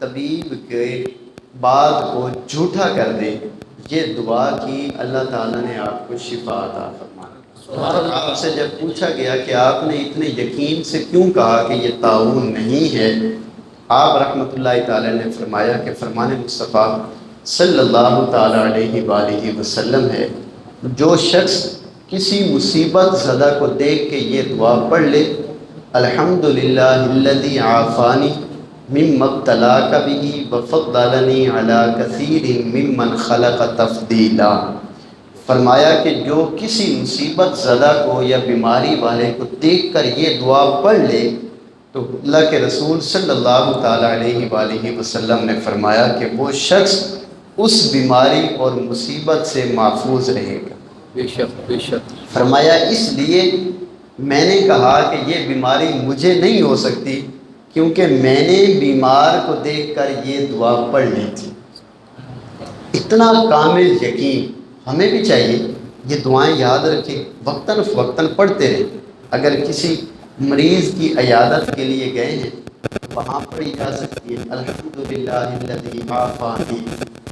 طبیب کے بات کو جھوٹا کر دے، یہ دعا کی اللہ تعالیٰ نے آپ کو شفا عطا فرمایا۔ اور آپ سے جب پوچھا گیا کہ آپ نے اتنے یقین سے کیوں کہا کہ یہ طاعون نہیں ہے، آپ رحمۃ اللہ تعالیٰ نے فرمایا کہ فرمان مصطفیٰ صلی اللہ تعالیٰ علیہ وآلہ وسلم ہے، جو شخص کسی مصیبت زدہ کو دیکھ کے یہ دعا پڑھ لے، الحمدللہ الذی عافانی مما ابتلاک بہ وفضلنی علی کثیر ممن خلق تفضیلا، فرمایا کہ جو کسی مصیبت زدہ کو یا بیماری والے کو دیکھ کر یہ دعا پڑھ لے تو اللہ کے رسول صلی اللہ تعالیٰ علیہ وآلہ وسلم نے فرمایا کہ وہ شخص اس بیماری اور مصیبت سے محفوظ رہے گا۔ بے شک بے شک۔ فرمایا اس لیے میں نے کہا کہ یہ بیماری مجھے نہیں ہو سکتی کیونکہ میں نے بیمار کو دیکھ کر یہ دعا پڑھ لی تھی۔ اتنا کامل یقین ہمیں بھی چاہیے، یہ دعائیں یاد رکھیں، وقتاً فوقتاً پڑھتے رہیں۔ اگر کسی مریض کی عیادت کے لیے گئے ہیں وہاں پڑھی جا سکتی ہے الحمدللہ الذی عافانی،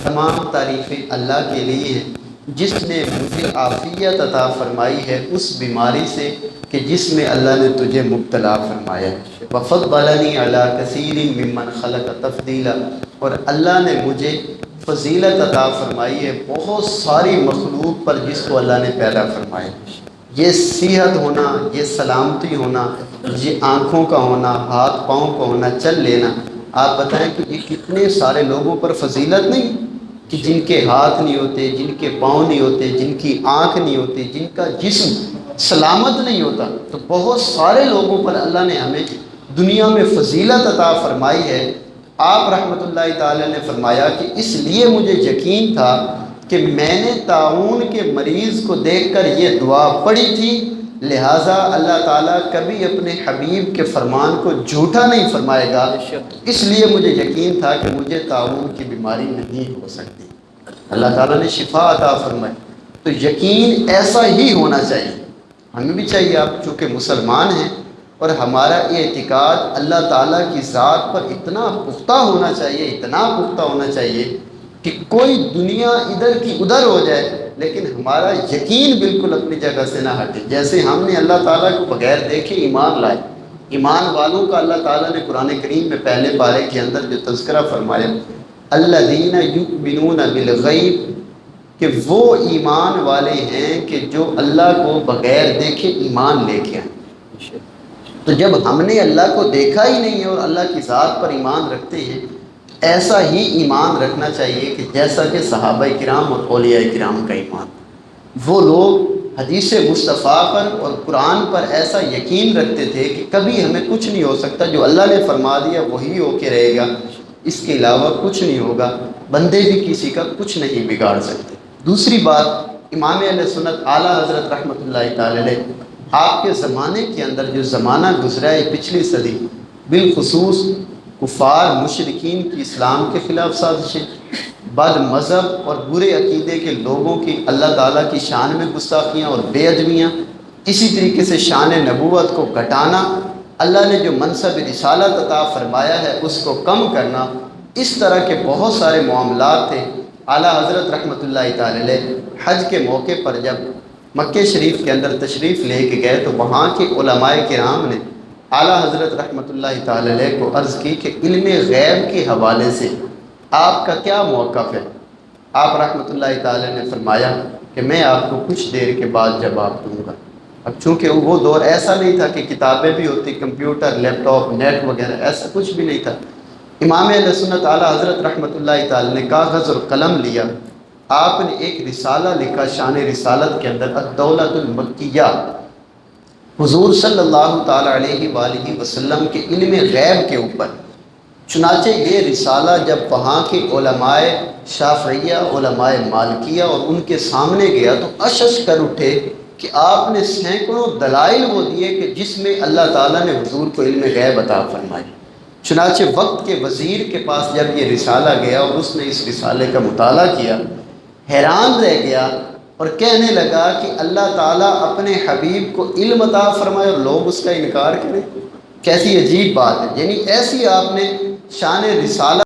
تمام تعریفیں اللہ کے لیے ہیں جس نے مجھے عافیت عطا فرمائی ہے اس بیماری سے کہ جس میں اللہ نے تجھے مبتلا فرمایا ہے، وفضلنی علی کثیر ممن خلق تفضیلا، اور اللہ نے مجھے فضیلت عطا فرمائی ہے بہت ساری مخلوق پر جس کو اللہ نے پیدا فرمایا۔ یہ صحت ہونا، یہ سلامتی ہونا، یہ آنکھوں کا ہونا، ہاتھ پاؤں کا ہونا، چل لینا، آپ بتائیں کہ یہ کتنے سارے لوگوں پر فضیلت نہیں کہ جن کے ہاتھ نہیں ہوتے، جن کے پاؤں نہیں ہوتے، جن کی آنکھ نہیں ہوتی، جن کا جسم سلامت نہیں ہوتا، تو بہت سارے لوگوں پر اللہ نے ہمیں دنیا میں فضیلت عطا فرمائی ہے۔ آپ رحمۃ اللہ تعالی نے فرمایا کہ اس لیے مجھے یقین تھا کہ میں نے طاعون کے مریض کو دیکھ کر یہ دعا پڑھی تھی، لہٰذا اللہ تعالیٰ کبھی اپنے حبیب کے فرمان کو جھوٹا نہیں فرمائے گا، اس لیے مجھے یقین تھا کہ مجھے طاعون کی بیماری نہیں ہو سکتی۔ اللہ تعالیٰ نے شفا عطا فرمائی، تو یقین ایسا ہی ہونا چاہیے، ہمیں بھی چاہیے۔ آپ چونکہ مسلمان ہیں اور ہمارا اعتقاد اللہ تعالیٰ کی ذات پر اتنا پختہ ہونا چاہیے، اتنا پختہ ہونا چاہیے کہ کوئی دنیا ادھر کی ادھر ہو جائے لیکن ہمارا یقین بالکل اپنی جگہ سے نہ ہٹے۔ جیسے ہم نے اللہ تعالیٰ کو بغیر دیکھے ایمان لائے، ایمان والوں کا اللہ تعالیٰ نے قرآن کریم میں پہلے پارے کے اندر جو تذکرہ فرمایا، الذین یؤمنون بالغیب، کہ وہ ایمان والے ہیں کہ جو اللہ کو بغیر دیکھے ایمان لے کے آئیں۔ تو جب ہم نے اللہ کو دیکھا ہی نہیں ہے اور اللہ کی ذات پر ایمان رکھتے ہیں، ایسا ہی ایمان رکھنا چاہیے کہ جیسا کہ صحابہ کرام اور اولیاء کرام کا ایمان۔ وہ لوگ حدیث مصطفیٰ پر اور قرآن پر ایسا یقین رکھتے تھے کہ کبھی ہمیں کچھ نہیں ہو سکتا، جو اللہ نے فرما دیا وہی ہو کے رہے گا، اس کے علاوہ کچھ نہیں ہوگا، بندے بھی کسی کا کچھ نہیں بگاڑ سکتے۔ دوسری بات، امام اہل سنت اعلیٰ حضرت رحمۃ اللہ تعالی علیہ، آپ کے زمانے کے اندر جو زمانہ گزرا ہے پچھلی صدی، بالخصوص کفار مشرکین کی اسلام کے خلاف سازشیں، بد مذہب اور برے عقیدے کے لوگوں کی اللہ تعالیٰ کی شان میں گستاخیاں اور بے ادبیاں، اسی طریقے سے شان نبوت کو گھٹانا، اللہ نے جو منصب رسالت عطا فرمایا ہے اس کو کم کرنا، اس طرح کے بہت سارے معاملات تھے۔ اعلیٰ حضرت رحمۃ اللہ تعالی علیہ حج کے موقع پر جب مکہ شریف کے اندر تشریف لے کے گئے تو وہاں کے علماء کرام نے اعلیٰ حضرت رحمۃ اللہ تعالی علیہ کو عرض کی کہ علم غیب کے حوالے سے آپ کا کیا موقف ہے؟ آپ رحمۃ اللہ تعالی نے فرمایا کہ میں آپ کو کچھ دیر کے بعد جواب دوں گا۔ اب چونکہ وہ دور ایسا نہیں تھا کہ کتابیں بھی ہوتی، کمپیوٹر، لیپ ٹاپ، نیٹ وغیرہ، ایسا کچھ بھی نہیں تھا۔ امام اہل سنت اعلیٰ حضرت رحمۃ اللہ تعالی نے کاغذ اور قلم لیا، آپ نے ایک رسالہ لکھا شان رسالت کے اندر، الدولۃ المکیہ، حضور صلی اللہ تعالیٰ علیہ وآلہ وسلم کے علم غیب کے اوپر۔ چنانچہ یہ رسالہ جب وہاں کے علماء شافعیہ، علماء مالکیہ اور ان کے سامنے گیا تو اشش کر اٹھے کہ آپ نے سینکڑوں دلائل وہ دیے کہ جس میں اللہ تعالیٰ نے حضور کو علم غیب عطا فرمائی۔ چنانچہ وقت کے وزیر کے پاس جب یہ رسالہ گیا اور اس نے اس رسالے کا مطالعہ کیا، حیران رہ گیا اور کہنے لگا کہ اللہ تعالیٰ اپنے حبیب کو علم عطا فرمائے اور لوگ اس کا انکار کریں، کیسی عجیب بات ہے۔ یعنی ایسی آپ نے شان رسالہ